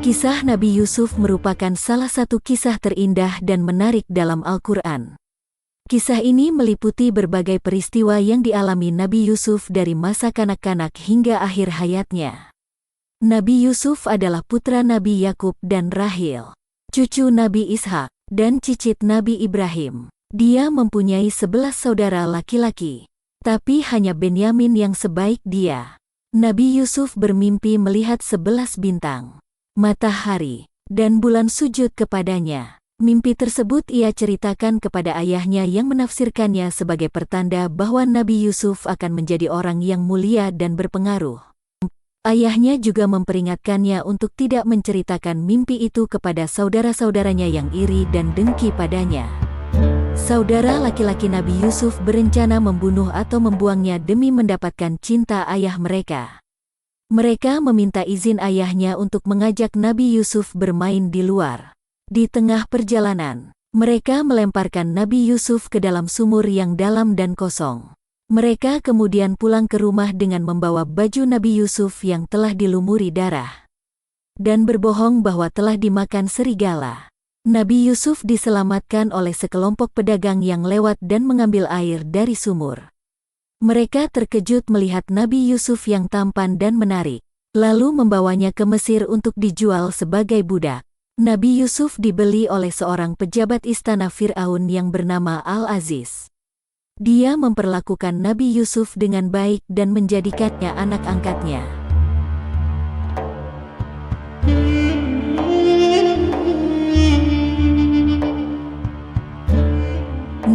Kisah Nabi Yusuf merupakan salah satu kisah terindah dan menarik dalam Al-Quran. Kisah ini meliputi berbagai peristiwa yang dialami Nabi Yusuf dari masa kanak-kanak hingga akhir hayatnya. Nabi Yusuf adalah putra Nabi Yakub dan Rahil, cucu Nabi Ishak, dan cicit Nabi Ibrahim. Dia mempunyai 11 saudara laki-laki, tapi hanya Benyamin yang sebaik dia. Nabi Yusuf bermimpi melihat 11 bintang, matahari, dan bulan sujud kepadanya. Mimpi tersebut ia ceritakan kepada ayahnya yang menafsirkannya sebagai pertanda bahwa Nabi Yusuf akan menjadi orang yang mulia dan berpengaruh. Ayahnya juga memperingatkannya untuk tidak menceritakan mimpi itu kepada saudara-saudaranya yang iri dan dengki padanya. Saudara laki-laki Nabi Yusuf berencana membunuh atau membuangnya demi mendapatkan cinta ayah mereka. Mereka meminta izin ayahnya untuk mengajak Nabi Yusuf bermain di luar. Di tengah perjalanan, mereka melemparkan Nabi Yusuf ke dalam sumur yang dalam dan kosong. Mereka kemudian pulang ke rumah dengan membawa baju Nabi Yusuf yang telah dilumuri darah dan berbohong bahwa telah dimakan serigala. Nabi Yusuf diselamatkan oleh sekelompok pedagang yang lewat dan mengambil air dari sumur. Mereka terkejut melihat Nabi Yusuf yang tampan dan menarik, lalu membawanya ke Mesir untuk dijual sebagai budak. Nabi Yusuf dibeli oleh seorang pejabat istana Fir'aun yang bernama Al-Aziz. Dia memperlakukan Nabi Yusuf dengan baik dan menjadikannya anak angkatnya.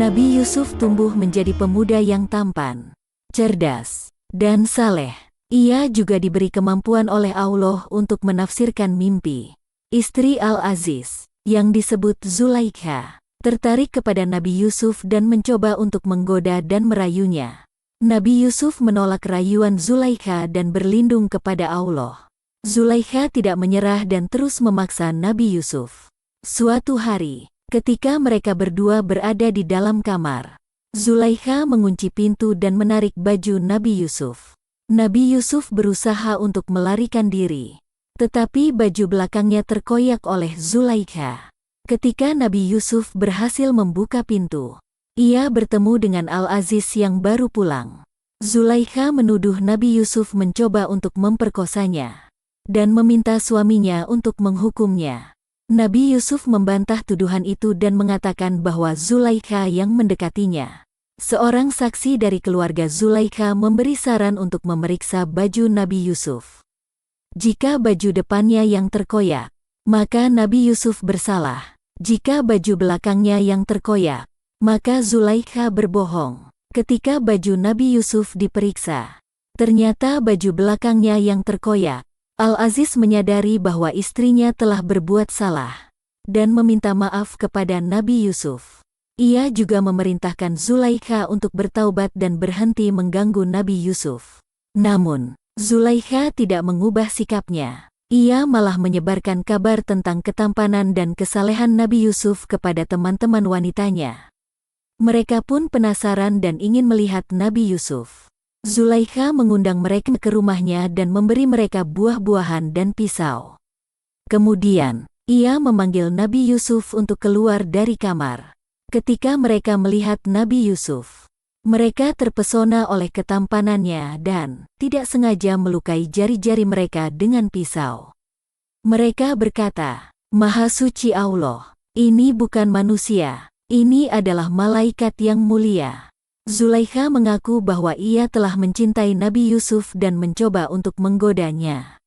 Nabi Yusuf tumbuh menjadi pemuda yang tampan, cerdas, dan saleh. Ia juga diberi kemampuan oleh Allah untuk menafsirkan mimpi. Istri Al-Aziz, yang disebut Zulaikha, tertarik kepada Nabi Yusuf dan mencoba untuk menggoda dan merayunya. Nabi Yusuf menolak rayuan Zulaikha dan berlindung kepada Allah. Zulaikha tidak menyerah dan terus memaksa Nabi Yusuf. Suatu hari, ketika mereka berdua berada di dalam kamar, Zulaikha mengunci pintu dan menarik baju Nabi Yusuf. Nabi Yusuf berusaha untuk melarikan diri, tetapi baju belakangnya terkoyak oleh Zulaikha. Ketika Nabi Yusuf berhasil membuka pintu, ia bertemu dengan Al-Aziz yang baru pulang. Zulaikha menuduh Nabi Yusuf mencoba untuk memperkosanya dan meminta suaminya untuk menghukumnya. Nabi Yusuf membantah tuduhan itu dan mengatakan bahwa Zulaikha yang mendekatinya. Seorang saksi dari keluarga Zulaikha memberi saran untuk memeriksa baju Nabi Yusuf. Jika baju depannya yang terkoyak, maka Nabi Yusuf bersalah. Jika baju belakangnya yang terkoyak, maka Zulaikha berbohong. Ketika baju Nabi Yusuf diperiksa, ternyata baju belakangnya yang terkoyak. Al-Aziz menyadari bahwa istrinya telah berbuat salah dan meminta maaf kepada Nabi Yusuf. Ia juga memerintahkan Zulaikha untuk bertaubat dan berhenti mengganggu Nabi Yusuf. Namun, Zulaikha tidak mengubah sikapnya. Ia malah menyebarkan kabar tentang ketampanan dan kesalehan Nabi Yusuf kepada teman-teman wanitanya. Mereka pun penasaran dan ingin melihat Nabi Yusuf. Zulaikha mengundang mereka ke rumahnya dan memberi mereka buah-buahan dan pisau. Kemudian, ia memanggil Nabi Yusuf untuk keluar dari kamar. Ketika mereka melihat Nabi Yusuf, mereka terpesona oleh ketampanannya dan tidak sengaja melukai jari-jari mereka dengan pisau. Mereka berkata, "Maha suci Allah, ini bukan manusia, ini adalah malaikat yang mulia." Zulaikha mengaku bahwa ia telah mencintai Nabi Yusuf dan mencoba untuk menggodanya.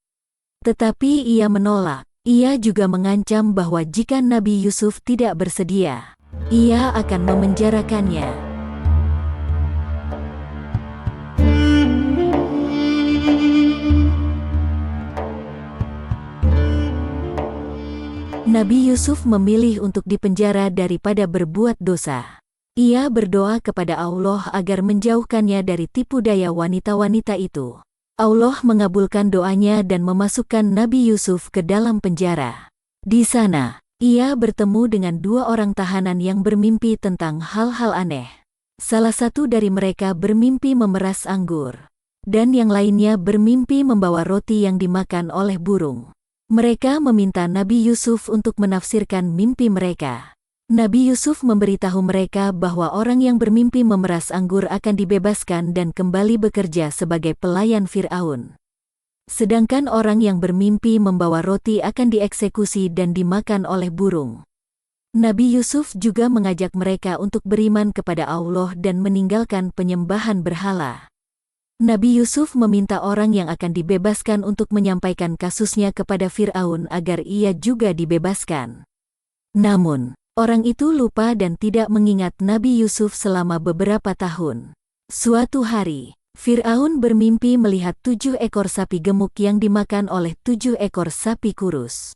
Tetapi ia menolak. Ia juga mengancam bahwa jika Nabi Yusuf tidak bersedia, ia akan memenjarakannya. Nabi Yusuf memilih untuk dipenjara daripada berbuat dosa. Ia berdoa kepada Allah agar menjauhkannya dari tipu daya wanita-wanita itu. Allah mengabulkan doanya dan memasukkan Nabi Yusuf ke dalam penjara. Di sana, ia bertemu dengan dua orang tahanan yang bermimpi tentang hal-hal aneh. Salah satu dari mereka bermimpi memeras anggur, dan yang lainnya bermimpi membawa roti yang dimakan oleh burung. Mereka meminta Nabi Yusuf untuk menafsirkan mimpi mereka. Nabi Yusuf memberitahu mereka bahwa orang yang bermimpi memeras anggur akan dibebaskan dan kembali bekerja sebagai pelayan Fir'aun. Sedangkan orang yang bermimpi membawa roti akan dieksekusi dan dimakan oleh burung. Nabi Yusuf juga mengajak mereka untuk beriman kepada Allah dan meninggalkan penyembahan berhala. Nabi Yusuf meminta orang yang akan dibebaskan untuk menyampaikan kasusnya kepada Fir'aun agar ia juga dibebaskan. Namun, orang itu lupa dan tidak mengingat Nabi Yusuf selama beberapa tahun. Suatu hari, Fir'aun bermimpi melihat 7 ekor sapi gemuk yang dimakan oleh 7 ekor sapi kurus.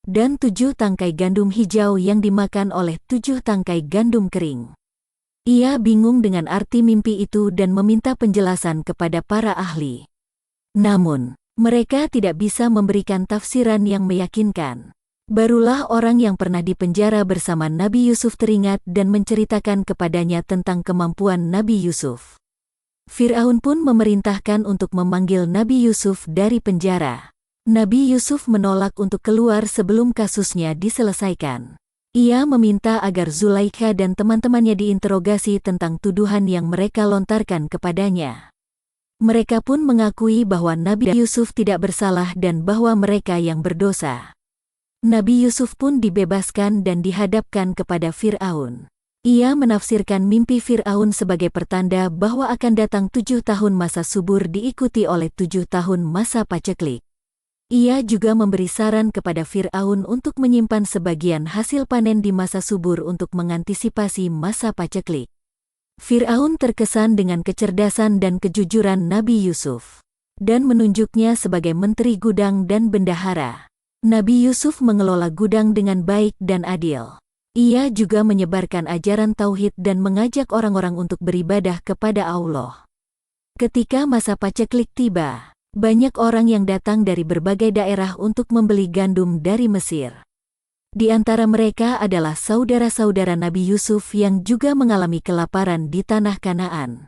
Dan 7 tangkai gandum hijau yang dimakan oleh 7 tangkai gandum kering. Ia bingung dengan arti mimpi itu dan meminta penjelasan kepada para ahli. Namun, mereka tidak bisa memberikan tafsiran yang meyakinkan. Barulah orang yang pernah dipenjara bersama Nabi Yusuf teringat dan menceritakan kepadanya tentang kemampuan Nabi Yusuf. Fir'aun pun memerintahkan untuk memanggil Nabi Yusuf dari penjara. Nabi Yusuf menolak untuk keluar sebelum kasusnya diselesaikan. Ia meminta agar Zulaikha dan teman-temannya diinterogasi tentang tuduhan yang mereka lontarkan kepadanya. Mereka pun mengakui bahwa Nabi Yusuf tidak bersalah dan bahwa mereka yang berdosa. Nabi Yusuf pun dibebaskan dan dihadapkan kepada Fir'aun. Ia menafsirkan mimpi Fir'aun sebagai pertanda bahwa akan datang 7 tahun masa subur diikuti oleh 7 tahun masa paceklik. Ia juga memberi saran kepada Fir'aun untuk menyimpan sebagian hasil panen di masa subur untuk mengantisipasi masa paceklik. Fir'aun terkesan dengan kecerdasan dan kejujuran Nabi Yusuf, dan menunjuknya sebagai menteri gudang dan bendahara. Nabi Yusuf mengelola gudang dengan baik dan adil. Ia juga menyebarkan ajaran tauhid dan mengajak orang-orang untuk beribadah kepada Allah. Ketika masa paceklik tiba, banyak orang yang datang dari berbagai daerah untuk membeli gandum dari Mesir. Di antara mereka adalah saudara-saudara Nabi Yusuf yang juga mengalami kelaparan di tanah Kanaan.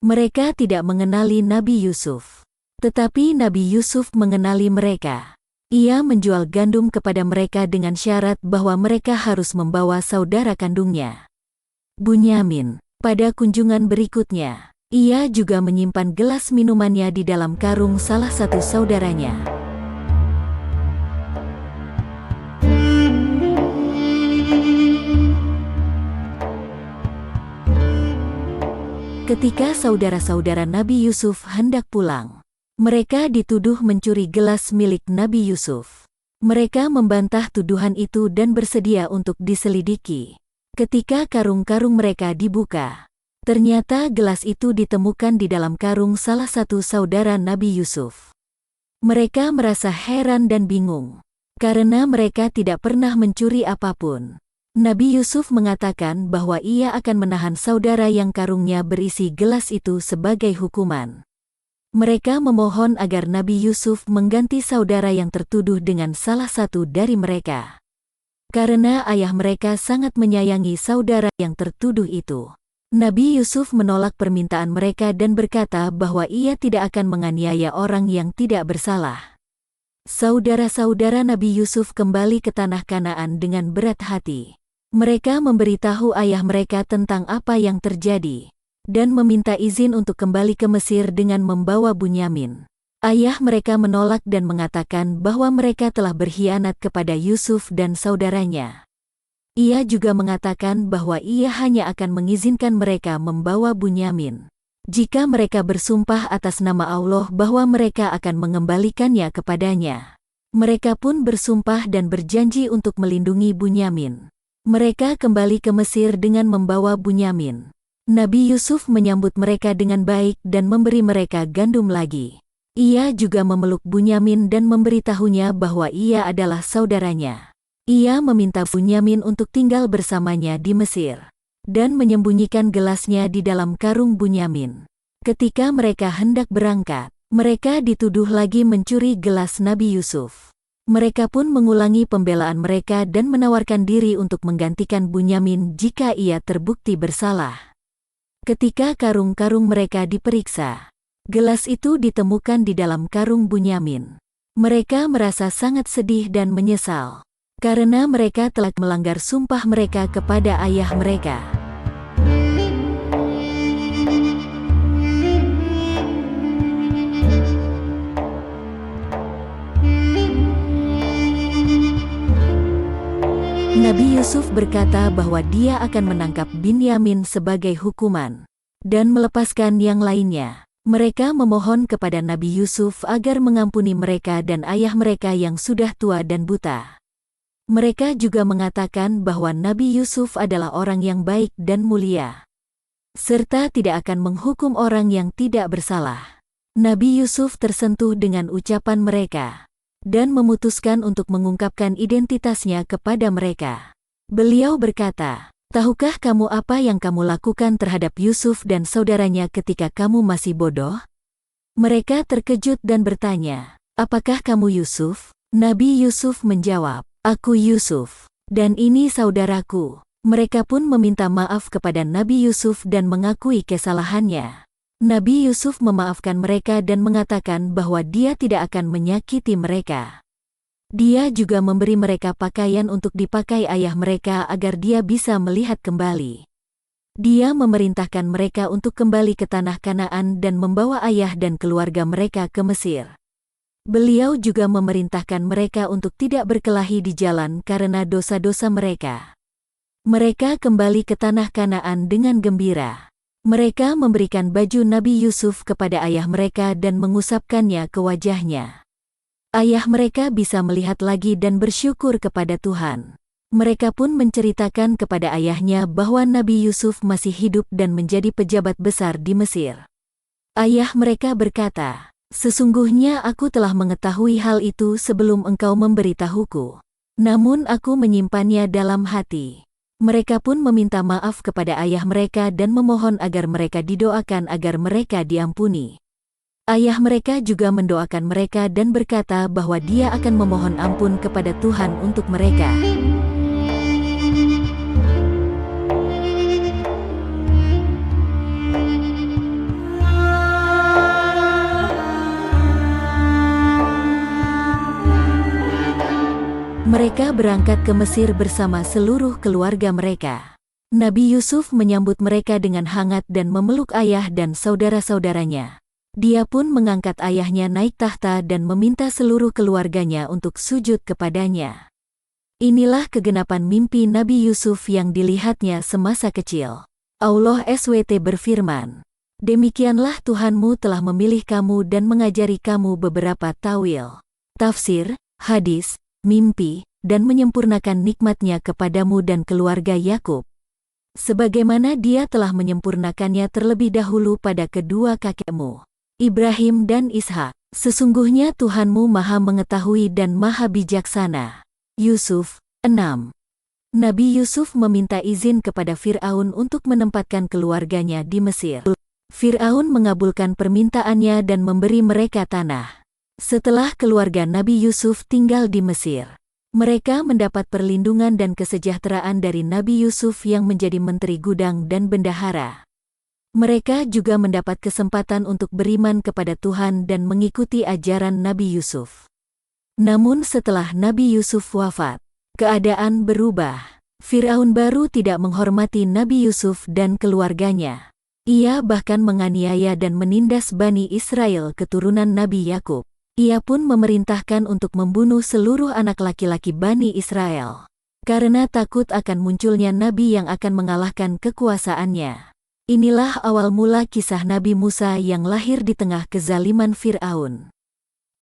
Mereka tidak mengenali Nabi Yusuf, tetapi Nabi Yusuf mengenali mereka. Ia menjual gandum kepada mereka dengan syarat bahwa mereka harus membawa saudara kandungnya, Bunyamin. Pada kunjungan berikutnya, ia juga menyimpan gelas minumannya di dalam karung salah satu saudaranya. Ketika saudara-saudara Nabi Yusuf hendak pulang, mereka dituduh mencuri gelas milik Nabi Yusuf. Mereka membantah tuduhan itu dan bersedia untuk diselidiki. Ketika karung-karung mereka dibuka, ternyata gelas itu ditemukan di dalam karung salah satu saudara Nabi Yusuf. Mereka merasa heran dan bingung, karena mereka tidak pernah mencuri apapun. Nabi Yusuf mengatakan bahwa ia akan menahan saudara yang karungnya berisi gelas itu sebagai hukuman. Mereka memohon agar Nabi Yusuf mengganti saudara yang tertuduh dengan salah satu dari mereka. Karena ayah mereka sangat menyayangi saudara yang tertuduh itu. Nabi Yusuf menolak permintaan mereka dan berkata bahwa ia tidak akan menganiaya orang yang tidak bersalah. Saudara-saudara Nabi Yusuf kembali ke tanah Kanaan dengan berat hati. Mereka memberitahu ayah mereka tentang apa yang terjadi, dan meminta izin untuk kembali ke Mesir dengan membawa Bunyamin. Ayah mereka menolak dan mengatakan bahwa mereka telah berkhianat kepada Yusuf dan saudaranya. Ia juga mengatakan bahwa ia hanya akan mengizinkan mereka membawa Bunyamin jika mereka bersumpah atas nama Allah bahwa mereka akan mengembalikannya kepadanya. Mereka pun bersumpah dan berjanji untuk melindungi Bunyamin. Mereka kembali ke Mesir dengan membawa Bunyamin. Nabi Yusuf menyambut mereka dengan baik dan memberi mereka gandum lagi. Ia juga memeluk Bunyamin dan memberitahunya bahwa ia adalah saudaranya. Ia meminta Bunyamin untuk tinggal bersamanya di Mesir, dan menyembunyikan gelasnya di dalam karung Bunyamin. Ketika mereka hendak berangkat, mereka dituduh lagi mencuri gelas Nabi Yusuf. Mereka pun mengulangi pembelaan mereka dan menawarkan diri untuk menggantikan Bunyamin jika ia terbukti bersalah. Ketika karung-karung mereka diperiksa, gelas itu ditemukan di dalam karung Bunyamin. Mereka merasa sangat sedih dan menyesal, karena mereka telah melanggar sumpah mereka kepada ayah mereka. Nabi Yusuf berkata bahwa dia akan menangkap Binyamin sebagai hukuman dan melepaskan yang lainnya. Mereka memohon kepada Nabi Yusuf agar mengampuni mereka dan ayah mereka yang sudah tua dan buta. Mereka juga mengatakan bahwa Nabi Yusuf adalah orang yang baik dan mulia, serta tidak akan menghukum orang yang tidak bersalah. Nabi Yusuf tersentuh dengan ucapan mereka dan memutuskan untuk mengungkapkan identitasnya kepada mereka. Beliau berkata, "Tahukah kamu apa yang kamu lakukan terhadap Yusuf dan saudaranya ketika kamu masih bodoh?" Mereka terkejut dan bertanya, "Apakah kamu Yusuf?" Nabi Yusuf menjawab, "Aku Yusuf, dan ini saudaraku." Mereka pun meminta maaf kepada Nabi Yusuf dan mengakui kesalahannya. Nabi Yusuf memaafkan mereka dan mengatakan bahwa dia tidak akan menyakiti mereka. Dia juga memberi mereka pakaian untuk dipakai ayah mereka agar dia bisa melihat kembali. Dia memerintahkan mereka untuk kembali ke tanah Kanaan dan membawa ayah dan keluarga mereka ke Mesir. Beliau juga memerintahkan mereka untuk tidak berkelahi di jalan karena dosa-dosa mereka. Mereka kembali ke tanah Kanaan dengan gembira. Mereka memberikan baju Nabi Yusuf kepada ayah mereka dan mengusapkannya ke wajahnya. Ayah mereka bisa melihat lagi dan bersyukur kepada Tuhan. Mereka pun menceritakan kepada ayahnya bahwa Nabi Yusuf masih hidup dan menjadi pejabat besar di Mesir. Ayah mereka berkata, "Sesungguhnya aku telah mengetahui hal itu sebelum engkau memberitahuku. Namun aku menyimpannya dalam hati." Mereka pun meminta maaf kepada ayah mereka dan memohon agar mereka didoakan agar mereka diampuni. Ayah mereka juga mendoakan mereka dan berkata bahwa dia akan memohon ampun kepada Tuhan untuk mereka. Mereka berangkat ke Mesir bersama seluruh keluarga mereka. Nabi Yusuf menyambut mereka dengan hangat dan memeluk ayah dan saudara-saudaranya. Dia pun mengangkat ayahnya naik tahta dan meminta seluruh keluarganya untuk sujud kepadanya. Inilah kegenapan mimpi Nabi Yusuf yang dilihatnya semasa kecil. Allah SWT berfirman, "Demikianlah Tuhanmu telah memilih kamu dan mengajari kamu beberapa tawil, tafsir, hadis, mimpi, dan menyempurnakan nikmat-Nya kepadamu dan keluarga Yakub, sebagaimana Dia telah menyempurnakannya terlebih dahulu pada kedua kakekmu, Ibrahim dan Ishak. Sesungguhnya Tuhanmu Maha Mengetahui dan Maha Bijaksana." Yusuf 6. Nabi Yusuf meminta izin kepada Fir'aun untuk menempatkan keluarganya di Mesir. Fir'aun mengabulkan permintaannya dan memberi mereka tanah. Setelah keluarga Nabi Yusuf tinggal di Mesir, mereka mendapat perlindungan dan kesejahteraan dari Nabi Yusuf yang menjadi menteri gudang dan bendahara. Mereka juga mendapat kesempatan untuk beriman kepada Tuhan dan mengikuti ajaran Nabi Yusuf. Namun setelah Nabi Yusuf wafat, keadaan berubah. Fir'aun baru tidak menghormati Nabi Yusuf dan keluarganya. Ia bahkan menganiaya dan menindas Bani Israel keturunan Nabi Yakub. Ia pun memerintahkan untuk membunuh seluruh anak laki-laki Bani Israel, karena takut akan munculnya nabi yang akan mengalahkan kekuasaannya. Inilah awal mula kisah Nabi Musa yang lahir di tengah kezaliman Fir'aun.